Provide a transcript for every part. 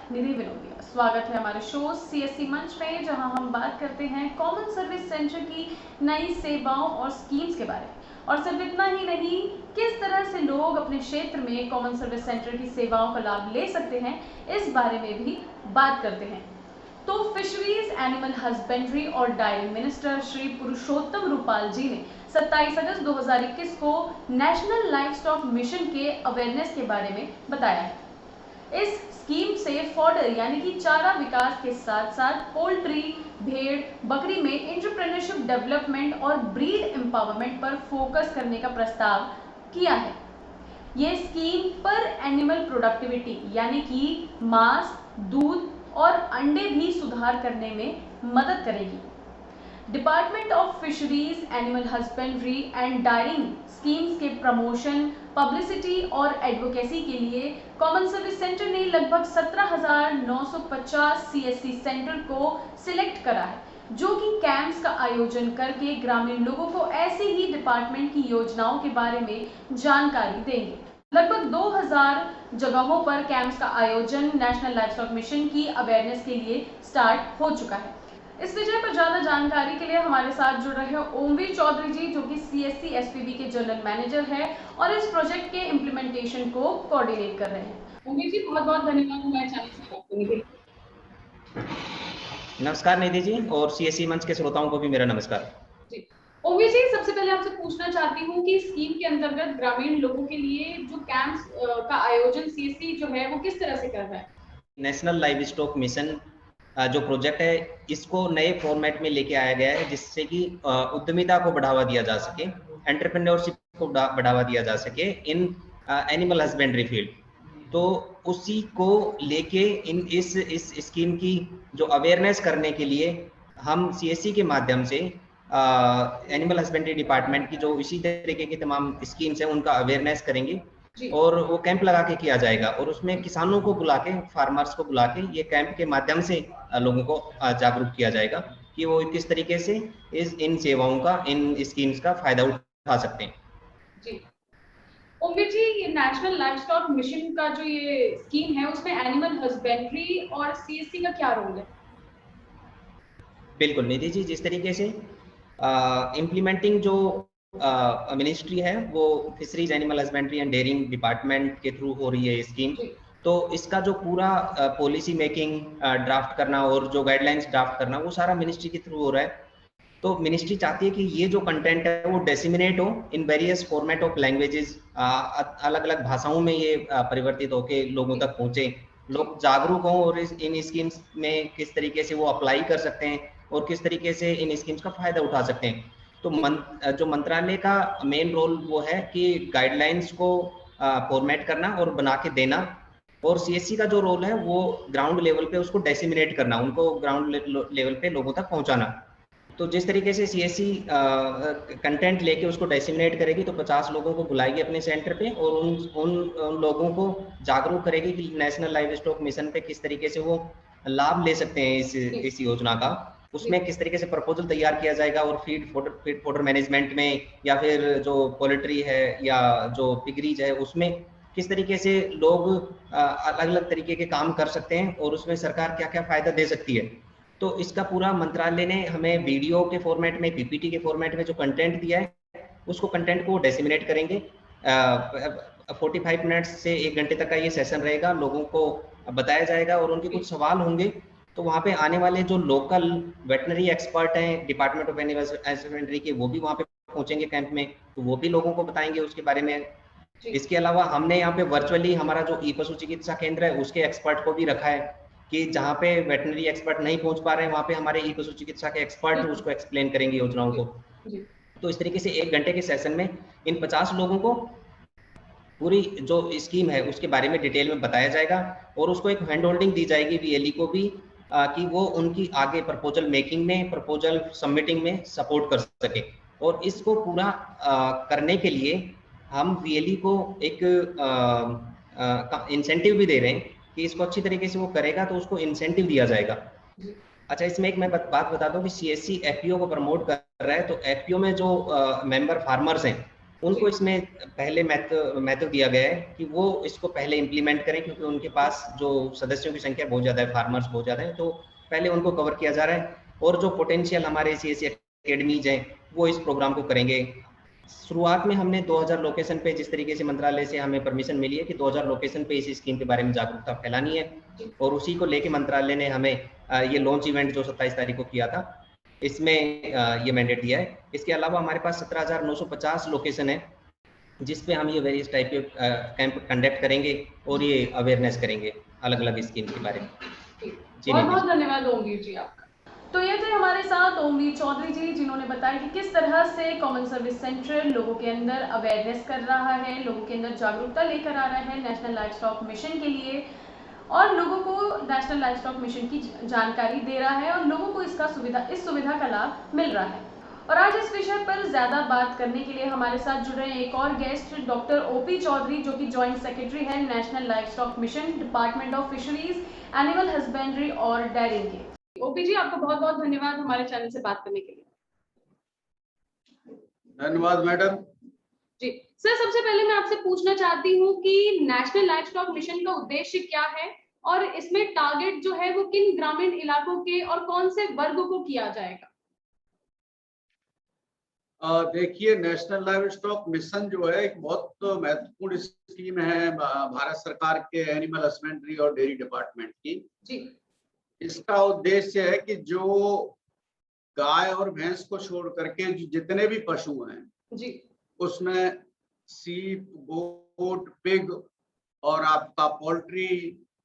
निधि विनोदिया। स्वागत है हमारे शो सीएससी मंच पे, जहां हम बात करते हैं कॉमन सर्विस सेंटर की नई सेवाओं और स्कीम्स के बारे में। और सिर्फ इतना ही नहीं, किस तरह से लोग अपने क्षेत्र में कॉमन सर्विस सेंटर की सेवाओं का लाभ ले सकते हैं, इस बारे में भी बात करते हैं। तो फिशरीज, एनिमल हस्बेंड्री और डायरी मिनिस्टर श्री पुरुषोत्तम रूपाल जी ने 27 अगस्त 2021 को नेशनल लाइफ स्टॉक मिशन के अवेयरनेस के बारे में बताया है। इस स्कीम से फॉडर यानी कि चारा विकास के साथ साथ पोल्ट्री, भेड़, बकरी में एंटरप्रेन्योरशिप डेवलपमेंट और ब्रीड एम्पावरमेंट पर फोकस करने का प्रस्ताव किया है। ये स्कीम पर एनिमल प्रोडक्टिविटी यानी कि मांस, दूध और अंडे भी सुधार करने में मदद करेगी। Department of fisheries, animal husbandry and daring schemes के प्रमोशन, पब्लिसिटी और एडवोकेसी के लिए कॉमन सर्विस सेंटर ने लगभग 17,950 सीएससी सेंटर को सिलेक्ट करा है, जो कि कैंप्स का आयोजन करके ग्रामीण लोगों को ऐसे ही डिपार्टमेंट की योजनाओं के बारे में जानकारी देंगे। लगभग 2000 जगहों पर कैंप्स का आयोजन नेशनल लाइवस्टॉक मिशन की अवेयरनेस के लिए स्टार्ट हो चुका है। इस विषय पर ज्यादा जानकारी के लिए हमारे साथ जुड़ रहे हैं ओमवीर चौधरी जी, जो कि सीएससी एसपीबी के जनरल मैनेजर है और इस प्रोजेक्ट के इम्प्लीमेंटेशन को कोऑर्डिनेट कर रहे हैं। ओमवीर जी, बहुत बहुत धन्यवाद हमारे चैनल से बात करने के लिए। नमस्कार निधि जी, और सीएससी मंच के श्रोताओं को भी मेरा नमस्कार जी। ओमवीर जी, सबसे पहले आपसे पूछना चाहती हूँ कि स्कीम के अंतर्गत ग्रामीण लोगों के लिए जो कैंप्स का आयोजन सीएससी जो है वो किस तरह से कर रहा है? नेशनल लाइव स्टॉक मिशन जो प्रोजेक्ट है, इसको नए फॉर्मेट में लेके आया गया है, जिससे कि उद्यमिता को बढ़ावा दिया जा सके, एंटरप्रेन्योरशिप को बढ़ावा दिया जा सके इन एनिमल हस्बेंड्री फील्ड। तो उसी को लेके इस स्कीम की जो अवेयरनेस करने के लिए हम सीएससी के माध्यम से एनिमल हस्बेंड्री डिपार्टमेंट की जो इसी तरीके की तमाम स्कीम्स हैं उनका अवेयरनेस करेंगे और वो कैंप लगा के किया जाएगा, और उसमें किसानों को बुला के, फार्मर्स को बुला के ये कैंप के माध्यम से लोगों को जागरूक किया जाएगा कि वो किस तरीके से इन सेवाओं का, इन स्कीम्स का फायदा उठा सकते हैं। जी। ओमवीर जी, ये नेशनल लाइवस्टॉक मिशन का जो ये स्कीम है, उसमें एनिमल हस्बेंड्री और सीएससी का क्या रोल है? बिल्कुल निधि जी, जिस तरीके से इम्प्लीमेंटिंग जो मिनिस्ट्री है वो fisheries, animal husbandry and dairying department के थ्रू हो रही है स्कीम, तो इसका जो पूरा पॉलिसी मेकिंग, ड्राफ्ट करना और जो गाइडलाइंस ड्राफ्ट करना, वो सारा मिनिस्ट्री के थ्रू हो रहा है। तो मिनिस्ट्री चाहती है कि ये जो कंटेंट है वो डिसेमिनेट हो in various format of languages, अलग अलग भाषाओं में ये परिवर्तित होके लोगों तक पहुंचे, लोग जागरूक हों और इन स्कीम्स में किस तरीके से वो अप्लाई कर सकते हैं और किस तरीके से इन स्कीम्स का फायदा उठा सकते हैं। तो जो मंत्रालय का मेन रोल वो है कि गाइडलाइंस को फॉर्मेट करना और बना के देना, और सीएससी का जो रोल है वो ग्राउंड लेवल पे उसको डिसेमिनेट करना, उनको ग्राउंड लेवल पे लोगों तक पहुंचाना। तो जिस तरीके से सीएससी कंटेंट लेके उसको डिसेमिनेट करेगी, तो 50 लोगों को बुलाएगी अपने सेंटर पे और उन लोगों को जागरूक करेगी कि नेशनल लाइव स्टॉक मिशन पे किस तरीके से वो लाभ ले सकते हैं इस योजना का। उसमें किस तरीके से प्रपोजल तैयार किया जाएगा और फीड फॉडर मैनेजमेंट में, या फिर जो पोल्ट्री है या जो पिगरीज है, उसमें किस तरीके से लोग अलग अलग तरीके के काम कर सकते हैं और उसमें सरकार क्या क्या फायदा दे सकती है। तो इसका पूरा मंत्रालय ने हमें वीडियो के फॉर्मेट में, पीपीटी के फॉर्मेट में जो कंटेंट दिया है, उसको कंटेंट को डिसेमिनेट करेंगे। 45 मिनट्स से 1 घंटे तक का ये सेशन रहेगा, लोगों को बताया जाएगा और उनके कुछ सवाल होंगे तो वहाँ पे आने वाले जो लोकल वेटनरी एक्सपर्ट हैं डिपार्टमेंट ऑफ एनिमल हस्बेंड्री के, वो भी वहाँ पे पहुंचेंगे कैंप में, तो वो भी लोगों को बताएंगे उसके बारे में। इसके अलावा हमने यहाँ पे वर्चुअली हमारा जो ई पशु चिकित्सा केंद्र है उसके एक्सपर्ट को भी रखा है कि जहाँ पे वेटनरी एक्सपर्ट नहीं पहुंच पा रहे हैं, वहाँ पे हमारे ई पशु चिकित्सा के एक्सपर्ट उसको एक्सप्लेन करेंगे योजनाओं को। तो इस तरीके से 1 घंटे के सेशन में इन 50 लोगों को पूरी जो स्कीम है उसके बारे में डिटेल में बताया जाएगा और उसको एक हैंड होल्डिंग दी जाएगी वीएलई को भी, कि वो उनकी आगे प्रपोजल मेकिंग में, प्रपोजल सबमिटिंग में सपोर्ट कर सके। और इसको पूरा करने के लिए हम वीएलई को एक इंसेंटिव भी दे रहे हैं कि इसको अच्छी तरीके से वो करेगा तो उसको इंसेंटिव दिया जाएगा। अच्छा, इसमें एक मैं बात बता दूं कि सीएससी एफपीओ को प्रमोट कर रहा है, तो एफपीओ में जो मेंबर फार्मर्स हैं उनको इसमें पहले महत्व दिया गया है कि वो इसको पहले इम्प्लीमेंट करें, क्योंकि उनके पास जो सदस्यों की संख्या बहुत ज़्यादा है, फार्मर्स बहुत ज़्यादा है, तो पहले उनको कवर किया जा रहा है। और जो पोटेंशियल हमारे CSC अकेडमीज हैं वो इस प्रोग्राम को करेंगे। शुरुआत में हमने 2000 लोकेशन पे, जिस तरीके से मंत्रालय से हमें परमिशन मिली है कि 2000 लोकेशन पे इस स्कीम के बारे में जागरूकता फैलानी है, और उसी को लेके मंत्रालय ने हमें ये लॉन्च इवेंट जो 27 तारीख को किया था, इसमें ये मैंडेट दिया है। इसके अलावा हमारे पास 17,950 लोकेशन है जिस पे हम ये वेरियस टाइप के कैंप कंडक्ट करेंगे और ये अवेयरनेस करेंगे अलग अलग स्कीम के बारे में। बहुत बहुत धन्यवाद ओमवीर जी आपका। तो ये थे हमारे साथ ओमवीर चौधरी जी, जिन्होंने बताया कि किस तरह से कॉमन सर्विस सेंटर लोगों के अंदर अवेयरनेस कर रहा है, लोगों के अंदर जागरूकता लेकर आ रहा है नेशनल लाइव स्टॉक मिशन के लिए, और लोगों को नेशनल लाइव स्टॉक मिशन की जानकारी दे रहा है और लोगों को इस सुविधा का लाभ मिल रहा है। और आज इस विषय पर ज्यादा बात करने के लिए हमारे साथ जुड़ रहे हैं एक और गेस्ट, डॉक्टर ओपी चौधरी, जो कि जॉइंट सेक्रेटरी है national live stock mission, department of fisheries, animal husbandry और डेयरिंग के। ओपी जी, आपका बहुत बहुत धन्यवाद हमारे चैनल से बात करने के लिए। धन्यवाद मैडम जी सर, सबसे पहले मैं आपसे पूछना चाहती हूँ कि नेशनल लाइव स्टॉक मिशन का उद्देश्य क्या है और इसमें टारगेट जो है वो किन ग्रामीण इलाकों के और कौन से वर्ग को किया जाएगा? देखिए, नेशनल लाइव स्टॉक मिशन जो है एक बहुत महत्वपूर्ण स्कीम है भारत सरकार के एनिमल हस्बेंड्री और डेयरी डिपार्टमेंट की। जी, इसका उद्देश्य है कि जो गाय और भैंस को छोड़ करके जितने भी पशु हैं जी, उसमें सीप, गोट, पिग और आपका पोल्ट्री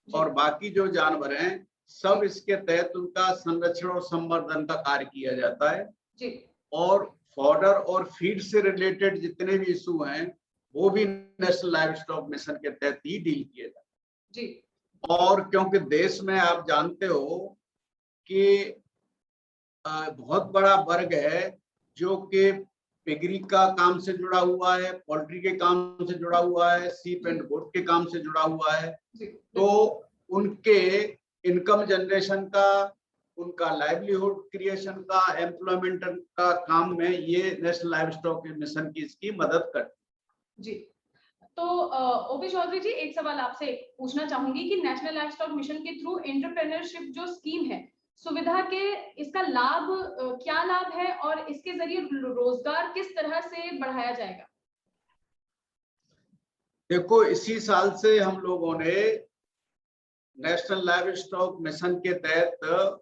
और बाकी जो जानवर हैं, सब इसके तहत उनका संरक्षण और संवर्धन का कार्य किया जाता है जी। और फॉडर और फीड से रिलेटेड जितने भी इशू हैं वो भी नेशनल लाइव स्टॉक मिशन के तहत ही डील किए जाते जी। और क्योंकि देश में आप जानते हो कि बहुत बड़ा वर्ग है जो कि पिगरी का काम से जुड़ा हुआ है, पोल्ट्री के काम से जुड़ा हुआ है, सीप एंड गोट के काम से जुड़ा हुआ है, तो उनके इनकम जनरेशन का, उनका लाइवलीहुड क्रिएशन का, एम्प्लॉयमेंट का काम में ये नेशनल लाइव स्टॉक मिशन की इसकी मदद करती जी। तो ओपी चौधरी जी, एक सवाल आपसे पूछना चाहूंगी कि नेशनल लाइव स्टॉक मिशन के थ्रू एंटरप्रेन्योरशिप जो स्कीम है, सुविधा के इसका लाभ क्या लाभ है और इसके जरिए रोजगार किस तरह से बढ़ाया जाएगा? देखो, इसी साल से हम लोगों ने नेशनल लाइव स्टॉक मिशन के तहत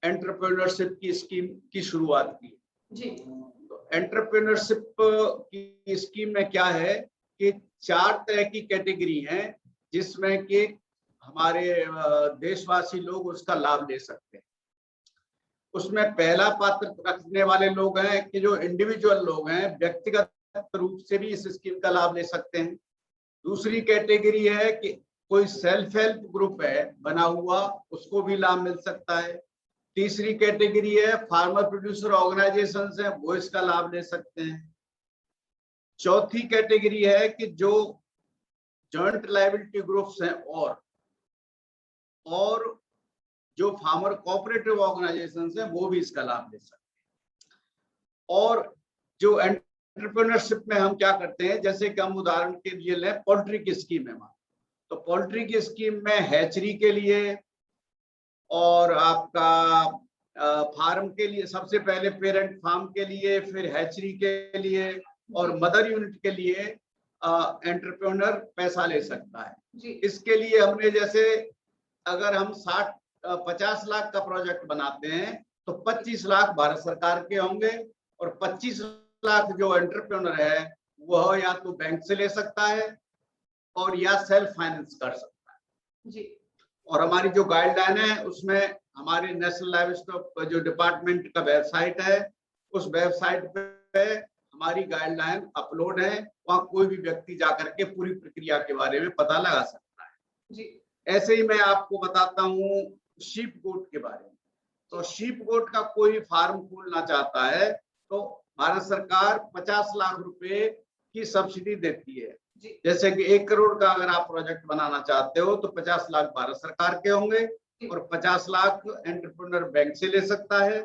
एंटरप्रेन्योरशिप की स्कीम की शुरुआत की जी। तो एंटरप्रेन्योरशिप की स्कीम में क्या है कि 4 तरह की कैटेगरी हैं जिसमें कि हमारे देशवासी लोग उसका लाभ ले सकते हैं। उसमें पहला पात्र रखने वाले लोग हैं कि जो इंडिविजुअल लोग हैं, व्यक्तिगत रूप से भी इस स्कीम का लाभ ले सकते हैं। दूसरी कैटेगरी है कि कोई सेल्फ हेल्प ग्रुप है बना हुआ, उसको भी लाभ मिल सकता है। तीसरी कैटेगरी है फार्मर प्रोड्यूसर ऑर्गेनाइजेशंस हैं, वो इसका लाभ ले सकते हैं। चौथी कैटेगरी है कि जो जॉइंट लायबिलिटी ग्रुप्स हैं और जो फार्मर कोऑपरेटिव ऑर्गेनाइजेशंस हैं वो भी इसका लाभ ले सकते हैं। और जो एंटरप्रेन्योरशिप में हम क्या करते हैं, जैसे कि हम उदाहरण के लिए लें, पोल्ट्री की स्कीम है, तो पोल्ट्री की स्कीम में हैचरी के लिए और आपका फार्म के लिए, सबसे पहले पेरेंट फार्म के लिए, फिर हैचरी के लिए और मदर यूनिट के लिए एंटरप्रेन्योर पैसा ले सकता है जी। इसके लिए हमने, जैसे अगर हम 50 लाख का प्रोजेक्ट बनाते हैं तो 25 लाख भारत सरकार के होंगे और 25 लाख जो एंटरप्रेन्योर है वह या तो बैंक से ले सकता है और या सेल्फ फाइनेंस कर सकता है जी। और हमारी जो गाइडलाइन है उसमें हमारे नेशनल लाइव स्टॉक जो डिपार्टमेंट का वेबसाइट है, उस वेबसाइट पे हमारी गाइडलाइन अपलोड है, वहाँ कोई भी व्यक्ति जाकर के पूरी प्रक्रिया के बारे में पता लगा सकता है जी। ऐसे ही मैं आपको बताता हूँ शीप गोट के बारे में। तो शीप गोट का कोई फार्म खोलना चाहता है तो भारत सरकार 50 लाख रुपए की सब्सिडी देती है। जैसे कि 1 करोड़ का अगर आप प्रोजेक्ट बनाना चाहते हो तो 50 लाख भारत सरकार के होंगे और 50 लाख एंटरप्रेन्योर बैंक से ले सकता है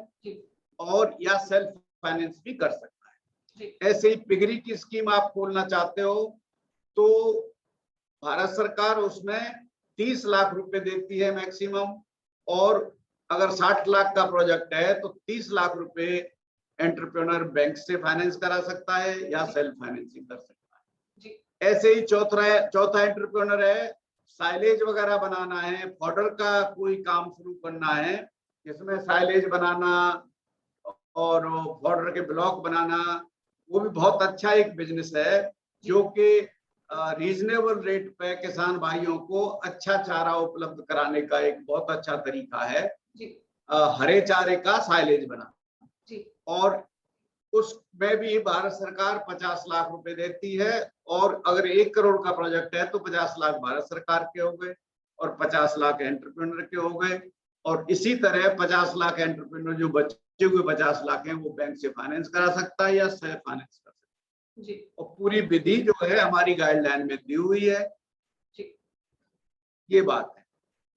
और या सेल्फ फाइनेंस भी कर सकता है ऐसे ही पिगरी की स्कीम आप खोलना चाहते हो तो भारत सरकार उसमें 30 लाख रुपए देती है मैक्सिमम, और अगर 60 लाख का प्रोजेक्ट है तो 30 लाख रुपए एंटरप्रेन्योर बैंक से फाइनेंस करा सकता है या सेल्फ फाइनेंसिंग कर सकता है। ऐसे ही चौथा एंटरप्रेन्योर है, साइलेज वगैरह बनाना है, फॉडर का कोई काम शुरू करना है जिसमें साइलेज बनाना और फॉडर के ब्लॉक बनाना, वो भी बहुत अच्छा एक बिजनेस है जो कि रीजनेबल रेट पे किसान भाइयों को अच्छा चारा उपलब्ध कराने का एक बहुत अच्छा तरीका है हरे चारे का साइलेज बना। और उसमें भी भारत सरकार 50 लाख रुपए देती है, और अगर 1 करोड़ का प्रोजेक्ट है तो 50 लाख भारत सरकार के हो गए और 50 लाख एंटरप्रेन्योर के हो गए, और इसी तरह 50 लाख एंटरप्रेन्योर जो बचे हुए 50 लाख हैं वो बैंक से फाइनेंस करा सकता है या सेल्फ फाइनेंस कर सकता है जी। और पूरी विधि जो है हमारी गाइडलाइन में दी हुई है जी। ये बात है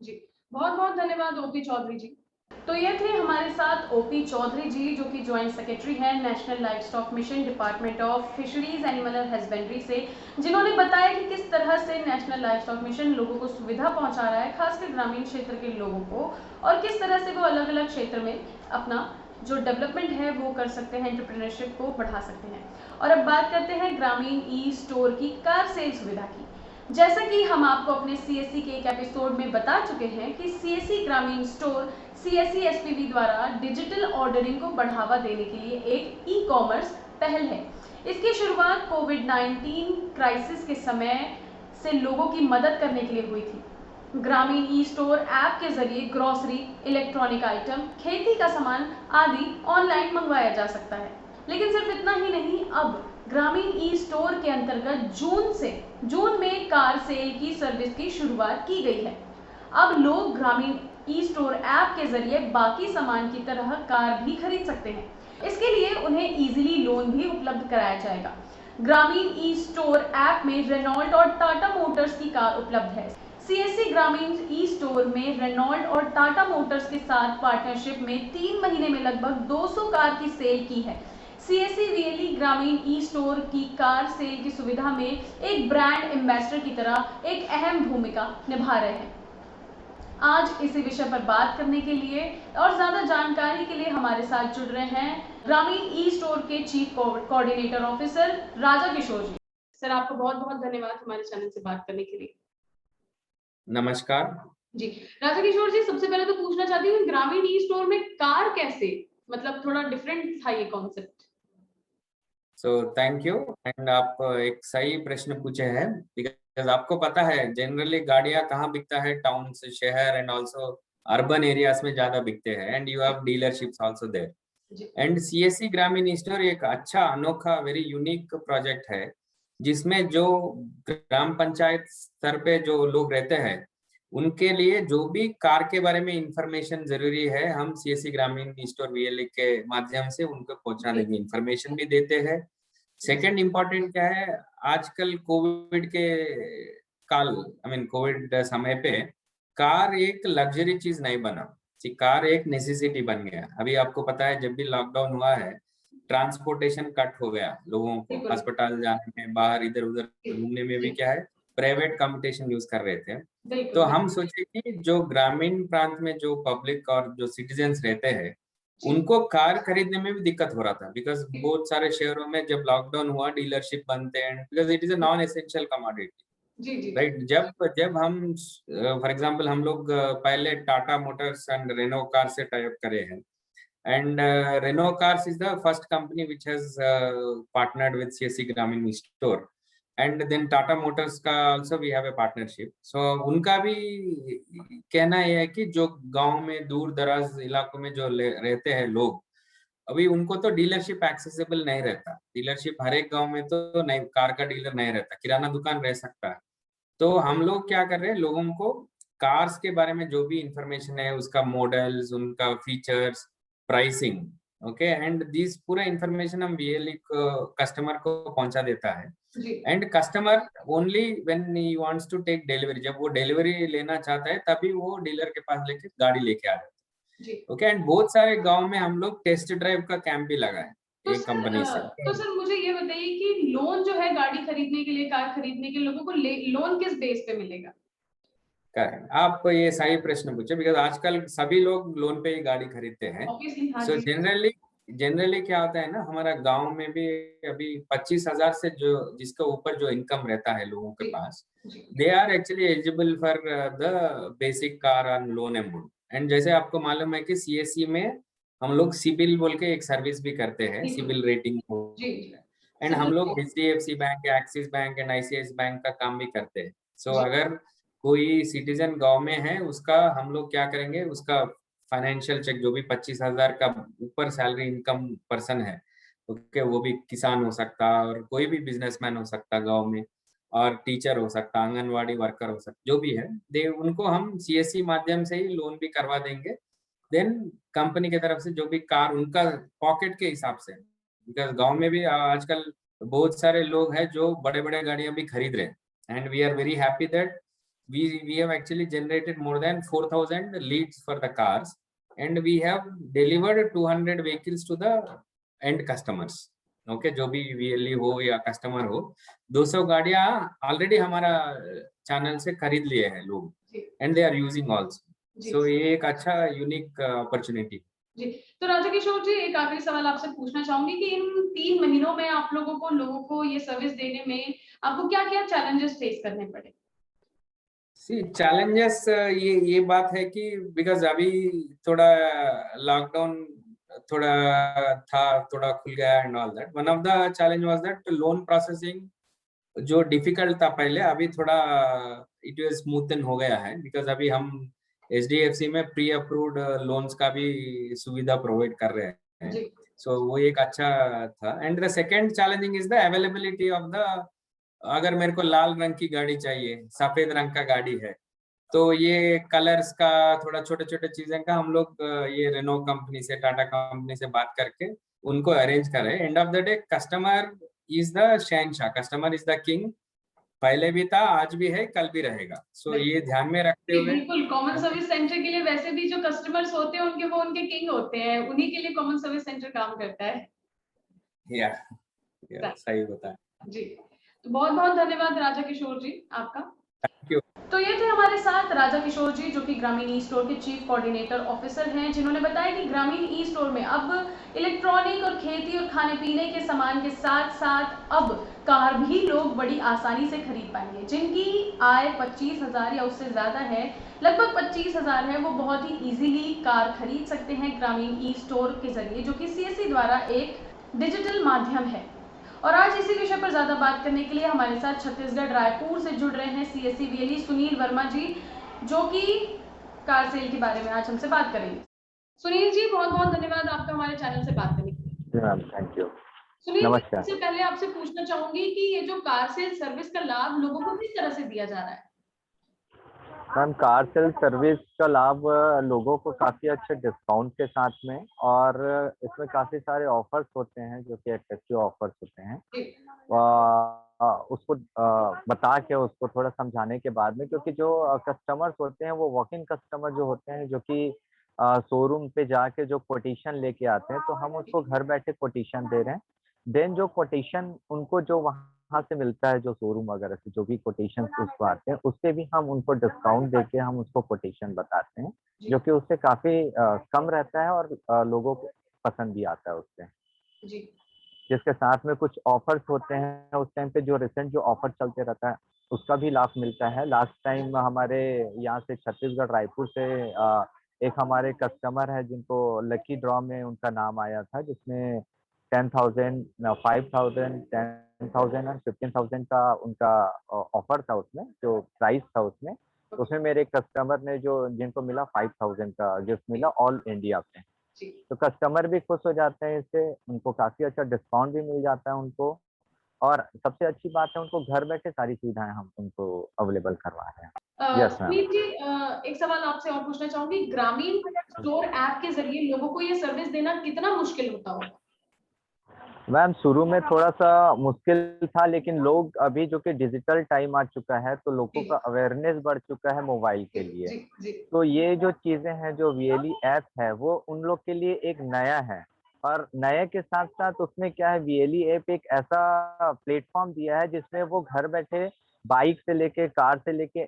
जी। बहुत बहुत धन्यवाद ओपी चौधरी जी। तो ये थे हमारे साथ ओपी चौधरी जी जो कि ज्वाइंट सेक्रेटरी हैं national life stock mission department of fisheries animal husbandry से, जिन्होंने बताया कि किस तरह से नेशनल लाइफ स्टॉक मिशन लोगों को सुविधा पहुंचा रहा है, खासकर ग्रामीण क्षेत्र के लोगों को, और किस तरह से वो अलग अलग क्षेत्र में अपना जो डेवलपमेंट है वो कर सकते हैं, एंटरप्रेन्योरशिप को बढ़ा सकते हैं। और अब बात करते हैं ग्रामीण ई स्टोर की कार सेल सुविधा की। जैसा कि हम आपको अपने सीएससी के एक एपिसोड में बता चुके हैं कि सीएससी ग्रामीण स्टोर सीएससी एसपीवी द्वारा डिजिटल ऑर्डरिंग को बढ़ावा देने के लिए एक ई कॉमर्स पहल है। इसकी शुरुआत कोविड-19 क्राइसिस के समय से लोगों की मदद करने के लिए हुई थी। ग्रामीण ई स्टोर ऐप के जरिए ग्रोसरी, इलेक्ट्रॉनिक आइटम, खेती का सामान आदि ऑनलाइन मंगवाया जा सकता है। लेकिन सिर्फ इतना ही नहीं, अब ग्रामीण ई स्टोर के अंतर्गत जून में कार सेल की सर्विस की शुरुआत की गई है। अब लोग ग्रामीण ई स्टोर ऐप के जरिए बाकी सामान की तरह कार भी खरीद सकते हैं। इसके लिए उन्हें इजीली लोन भी उपलब्ध कराया जाएगा। ग्रामीण ई स्टोर ऐप में रेनॉल्ट और टाटा मोटर्स की कार उपलब्ध है। सीएससी ग्रामीण ई स्टोर में रेनॉल्ट और टाटा मोटर्स के साथ पार्टनरशिप में 3 महीने में लगभग 200 कार की सेल की है। सीएससी वीएलई ग्रामीण ई स्टोर की कार सेल की सुविधा में एक ब्रांड एम्बेसडर की तरह एक अहम भूमिका निभा रहे हैं। आज इसी विषय पर बात करने के लिए और ज्यादा जानकारी के लिए हमारे साथ जुड़ रहे हैं ग्रामीण ई स्टोर के चीफ कोऑर्डिनेटर ऑफिसर राजा किशोर जी। सर, आपको बहुत बहुत धन्यवाद हमारे चैनल से बात करने के लिए। नमस्कार जी। राजा किशोर जी, सबसे पहले तो पूछना चाहती हूँ ग्रामीण ई स्टोर में कार कैसे, मतलब थोड़ा डिफरेंट था ये कॉन्सेप्ट। Thank you. एंड आप एक सही प्रश्न पूछे हैं, बिकॉज आपको पता है जनरली गाड़ियां कहाँ बिकता है, टाउन से शहर एंड आल्सो अर्बन एरियाज में ज्यादा बिकते हैं, and you have dealerships also there. And CSC Grameen e store एक अच्छा अनोखा वेरी यूनिक प्रोजेक्ट है जिसमें जो ग्राम पंचायत स्तर पे जो लोग रहते हैं उनके लिए जो भी कार के बारे में इंफॉर्मेशन जरूरी है, हम CSC Grameen e store VLE के माध्यम से उनको पहुंचा देंगे, इंफॉर्मेशन भी देते हैं। सेकंड इम्पोर्टेंट क्या है, आजकल कोविड के कोविड समय पे कार एक लग्जरी चीज नहीं बना, कार एक नेसेसिटी बन गया। अभी आपको पता है जब भी लॉकडाउन हुआ है ट्रांसपोर्टेशन कट हो गया, लोगों को अस्पताल जाने में, बाहर इधर उधर घूमने में भी क्या है प्राइवेट कम्युनिकेशन यूज कर रहे थे। तो हम सोचे कि जो ग्रामीण प्रांत में जो पब्लिक और जो सिटीजन्स रहते हैं उनको कार खरीदने में भी दिक्कत हो रहा था, बिकॉज बहुत सारे शहरों में जब लॉकडाउन हुआ डीलरशिप बंद थे, because it is a non essential commodity, right. जब हम फॉर एग्जांपल हम लोग पहले Tata motors and Renault car से टाई अप करे हैं, and Renault Cars is the first company which has partnered with CSC Grameen store, and then Tata Motors का also we have a partnership. So उनका भी कहना यह है कि जो गांव में दूर दराज इलाकों में जो रहते हैं लोग, अभी उनको तो डीलरशिप एक्सेसिबल नहीं रहता, डीलरशिप हर एक गांव में तो नहीं, कार का डीलर नहीं रहता, किराना दुकान रह सकता है। तो हम लोग क्या कर रहे हैं, लोगों को कार्स के बारे में जो भी इंफॉर्मेशन है, उसका मॉडल्स, उनका features, pricing, okay, and this पूरा इंफॉर्मेशन हम वीएलई कस्टमर को पहुंचा देता है। And customer only when he wants to take delivery, जब वो डिलीवरी लेना चाहता है तभी वो डीलर के पास गाड़ी लेके आ जाता है। ओके, एंड बहुत सारे गांव में हम लोग टेस्ट ड्राइव का कैंप भी लगाए, तो एक कंपनी से। तो सर मुझे ये बताइए कि लोन जो है गाड़ी खरीदने के लिए, कार खरीदने के लिए लोगों को लोन किस बेस पे मिलेगा? करेक्ट, आप ये सही प्रश्न पूछे, बिकॉज आजकल सभी लोग लोन पे ही गाड़ी खरीदते हैं। ऑब्वियसली हाँ सो जी। जनरली क्या होता है ना, हमारा गांव में भी अभी 25,000 से जो जिसके ऊपर जो इनकम रहता है लोगों के जी, पास, जी, they are actually eligible for the basic car on loan amount. And जैसे आपको मालूम है कि सीएससी में हम लोग सिबिल बोल के एक सर्विस भी करते हैं, बिल्कुल। सिबिल रेटिंग जी, एंड हम सिविल लोग HDFC bank, axis bank and ICICI bank का काम भी करते हैं। सो जी, अगर कोई सिटीजन गांव में है, उसका हम लोग क्या करेंगे, उसका फाइनेंशियल चेक, जो भी 25,000 का ऊपर सैलरी इनकम पर्सन है, ओके, वो भी किसान हो सकता और कोई भी बिजनेसमैन हो सकता गांव में, और टीचर हो सकता, आंगनवाड़ी वर्कर हो सकता, जो भी है, दे उनको हम सीएससी माध्यम से ही लोन भी करवा देंगे। देन कंपनी की तरफ से जो भी कार उनका पॉकेट के हिसाब से, बिकॉज गांव में भी आजकल बहुत सारे लोग हैं जो बड़े बड़े गाड़ियां भी खरीद रहे हैं। And we are very happy that we have actually generated more than 4,000 leads for the cars, and we have delivered 200 vehicles to the end customers. Okay, जो भी वीएलई हो या कस्टमर हो, 200 गाड़ियां ऑलरेडी हमारा चैनल से खरीद लिए हैं लोग, and they are using also. So ये एक अच्छा यूनिक अपॉर्चुनिटी। जी। तो राजा किशोर जी, एक आखिरी सवाल आपसे पूछना चाहूंगी कि इन 3 महीनों में आप लोगों को ये सर्विस देने में आपको क्या-क्या चैलेंजेस फेस करने पड़े? सी चैलेंजेस, ये बात है कि बिकॉज अभी थोड़ा लॉकडाउन थोड़ा था, थोड़ा खुल गया and all that. One of the challenge was that loan processing जो डिफिकल्ट था पहले, अभी थोड़ा इट इज स्मूथन हो गया है, बिकॉज अभी हम एचडीएफसी में प्री अप्रूव्ड लोन्स का भी सुविधा प्रोवाइड कर रहे हैं। जी, सो वो एक अच्छा था। And the second challenging is the availability of the, अगर मेरे को लाल रंग की गाड़ी चाहिए, सफेद रंग का गाड़ी है, तो ये कलर्स का थोड़ा छोटे छोटे चीजें का हम लोग ये रेनो कंपनी से, टाटा कंपनी से बात करके उनको अरेंज करें। End of the day customer is the Shahenshah, customer is the king. पहले भी था, आज भी है, कल भी रहेगा। सो ये ध्यान में रखते जी, हुए, बिल्कुल। कॉमन सर्विस सेंटर के लिए वैसे भी जो कस्टमर्स होते हैं उनके, वो उनके किंग होते हैं, उन्हीं के लिए कॉमन सर्विस सेंटर काम करता है। या सही बताया। जी, तो बहुत-बहुत धन्यवाद राजा किशोर जी आपका। Thank you. तो ये थे हमारे साथ राजा किशोर जी, जो कि ग्रामीण ई स्टोर के चीफ कोऑर्डिनेटर ऑफिसर हैं, जिन्होंने बताया कि ग्रामीण ई स्टोर में अब इलेक्ट्रॉनिक और खेती और खाने पीने के सामान के साथ साथ अब कार भी लोग बड़ी आसानी से खरीद पाएंगे। जिनकी आय 25,000 या उससे ज़्यादा है, लगभग 25,000 है, वो बहुत ही ईजिली कार खरीद सकते हैं ग्रामीण ई स्टोर के जरिए, जो कि सीएससी द्वारा एक डिजिटल माध्यम है। और आज इसी विषय पर ज्यादा बात करने के लिए हमारे साथ छत्तीसगढ़ रायपुर से जुड़ रहे हैं सीएससी वीएलई सुनील वर्मा जी, जो कि कार सेल के बारे में आज हमसे बात करेंगे। सुनील जी, बहुत-बहुत धन्यवाद आपका हमारे चैनल से बात करने के लिए। जी ma'am, thank you. Sunil ji, नमस्कार। सबसे पहले आपसे पूछना चाहूंगी कि ये जो कार सेल सर्विस का लाभ लोगों को किस तरह से दिया जा रहा है? मैम, कार सेल सर्विस का लाभ लोगों को काफ़ी अच्छे डिस्काउंट के साथ में, और इसमें काफ़ी सारे ऑफर्स होते हैं जो कि अट्रैक्टिव ऑफर्स होते हैं। जी, उसको बता के, उसको थोड़ा समझाने के बाद में, क्योंकि जो कस्टमर्स होते हैं वो वॉकिंग कस्टमर जो होते हैं, जो कि शोरूम पे जाके जो कोटेशन लेके आते हैं, तो हम उसको घर बैठे कोटेशन दे रहे हैं। देन जो कोटेशन उनको जो वहाँ से मिलता है, जो शोरूम वगैरह से जो भी कोटेशन उसको आते हैं, उससे भी हम उनको डिस्काउंट देके हम उसको कोटेशन बताते हैं, जो कि उससे काफ़ी कम रहता है और लोगों को पसंद भी आता है उससे। जी, जिसके साथ में कुछ ऑफर्स होते हैं, उस टाइम पे जो रिसेंट जो ऑफर चलते रहता है उसका भी लाभ मिलता है। लास्ट टाइम हमारे यहाँ से छत्तीसगढ़ रायपुर से एक हमारे कस्टमर है जिनको लकी ड्रॉ में उनका नाम आया था, जिसमें 10,000, 5,000, 10,000 और 15,000 का उनका ऑफर था, उसमें जो प्राइस था उसमें। उसमें मेरे कस्टमर ने जिनको मिला 5,000 का गिफ्ट मिला ऑल इंडिया पे। जी, तो कस्टमर भी खुश हो जाते हैं इससे, उनको काफ़ी अच्छा डिस्काउंट भी मिल जाता है उनको, और सबसे अच्छी बात है उनको घर बैठे सारी सुविधाएं हम उनको अवेलेबल करवा रहे हैं। Yes ma'am. सुनील जी, एक सवाल आपसे और पूछना चाहूंगी, ग्रामीण स्टोर ऐप के जरिए लोगों को ये सर्विस देना कितना मुश्किल होता होगा? मैम, शुरू में थोड़ा सा मुश्किल था, लेकिन लोग अभी जो कि डिजिटल टाइम आ चुका है, तो लोगों का अवेयरनेस बढ़ चुका है मोबाइल के लिए। जी, जी, तो ये जो चीज़ें हैं, जो वीएलई ऐप है, वो उन लोग के लिए एक नया है। और नए के साथ साथ उसमें क्या है, वीएलई ऐप एक ऐसा प्लेटफॉर्म दिया है जिसमें वो घर बैठे बाइक से लेके, कार से लेके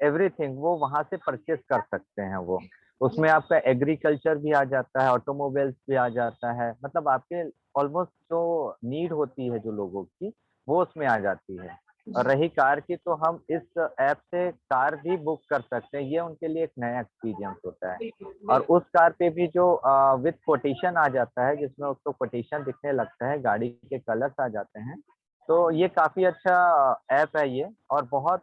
एवरीथिंग वो वहां से परचेस कर सकते हैं। वो उसमें आपका एग्रीकल्चर भी आ जाता है, ऑटोमोबाइल्स भी आ जाता है, मतलब आपके ऑलमोस्ट जो नीड होती है जो लोगों की वो उसमें आ जाती है। और रही कार की, तो हम इस ऐप से कार भी बुक कर सकते हैं, ये उनके लिए एक नया एक्सपीरियंस होता है। और उस कार पे भी जो विथ कोटेशन आ जाता है, जिसमें उसको कोटेशन दिखने लगता है, गाड़ी के कलर्स आ जाते हैं। तो ये काफी अच्छा ऐप है ये, और बहुत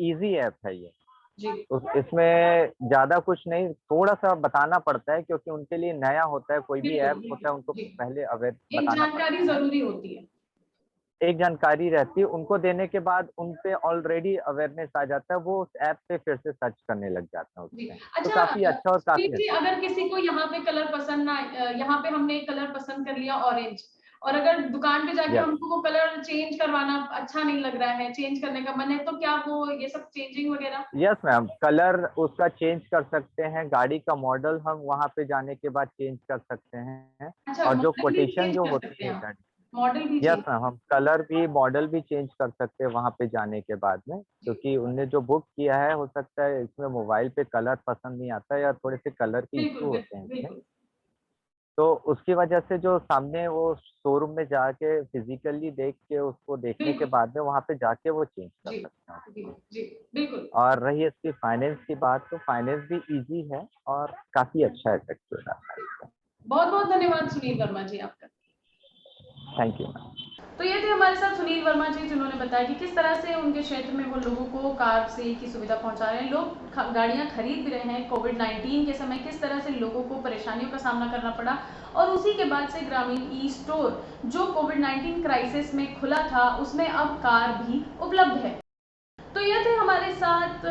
इजी ऐप है ये। जी इसमें ज्यादा कुछ नहीं, थोड़ा सा बताना पड़ता है क्योंकि उनके लिए नया होता है, कोई भी ऐप होता है उनको जी। पहले अवेयर एक बताना जानकारी पड़ता है। जरूरी होती है। एक जानकारी रहती है, उनको देने के बाद उन पे ऑलरेडी अवेयरनेस आ जाता है, वो उस ऐप पे फिर से सर्च करने लग जाते हैं जी उसमें। तो अच्छा काफी अच्छा और काफी सुनील जी, अच्छा। अगर किसी को यहाँ पे कलर पसंद ना, यहाँ पे हमने कलर पसंद कर लिया ऑरेंज, और अगर दुकान पे जाके Yes. हमको वो कलर चेंज करवाना अच्छा नहीं लग रहा है, चेंज करने का मन है, तो क्या वो ये सब चेंजिंग वगैरह? यस मैम, कलर उसका चेंज कर सकते हैं, गाड़ी का मॉडल हम वहाँ पे जाने के बाद चेंज कर सकते हैं। अच्छा, और जो मॉडल भी कोटेशन चेंज जो कर होती सकते है हैं, गाड़ी, मॉडल भी यस चेंज। मैम, हम कलर भी मॉडल भी चेंज कर सकते हैं वहाँ पे जाने के बाद में, क्योंकि उनने जो बुक किया है, हो सकता है इसमें मोबाइल पे कलर पसंद नहीं आता है या थोड़े से कलर के बिल्कुल इशू होते हैं बिल्कुल इसमें। बिल्कुल। तो उसकी वजह से जो सामने वो शोरूम में जाके फिजिकली देख के, उसको देखने के बिल्कुल। बाद में वहाँ पे जाके वो चेंज कर जी सकते हैं। जी जी बिल्कुल। और रही इसकी फाइनेंस की बात, तो फाइनेंस भी इजी है और काफी अच्छा इफेक्टिव है। बहुत बहुत धन्यवाद सुनील वर्मा जी आपका। Thank you ma'am. तो ये थे हमारे साथ सुनील वर्मा जी, जिन्होंने बताया कि किस तरह से उनके क्षेत्र में वो लोगों को कार से की सुविधा पहुंचा रहे हैं। लोग गाड़ियां खरीद भी रहे हैं। कोविड-19 के समय किस तरह से लोगों को परेशानियों का सामना करना पड़ा, और उसी के बाद से ग्रामीण ई स्टोर जो कोविड-19 क्राइसिस में खुला था, उसमें अब कार भी उपलब्ध है। तो ये थे हमारे साथ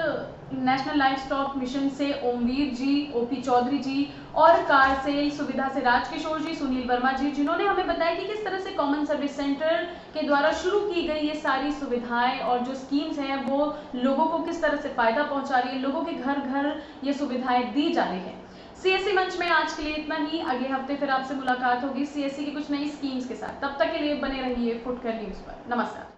नेशनल लाइफ स्टॉक मिशन से ओमवीर जी, ओपी चौधरी जी, और कार सेल सुविधा से राजकिशोर जी, सुनील वर्मा जी, जिन्होंने हमें बताया कि किस तरह से कॉमन सर्विस सेंटर के द्वारा शुरू की गई ये सारी सुविधाएं और जो स्कीम्स हैं वो लोगों को किस तरह से फायदा पहुंचा रही है, लोगों के घर घर ये सुविधाएं दी जा रही है। सीएससी मंच में आज के लिए इतना ही। अगले हफ्ते फिर आपसे मुलाकात होगी सीएससी की कुछ नई स्कीम्स के साथ। तब तक के लिए बने रहिए फुटकर न्यूज पर। नमस्कार।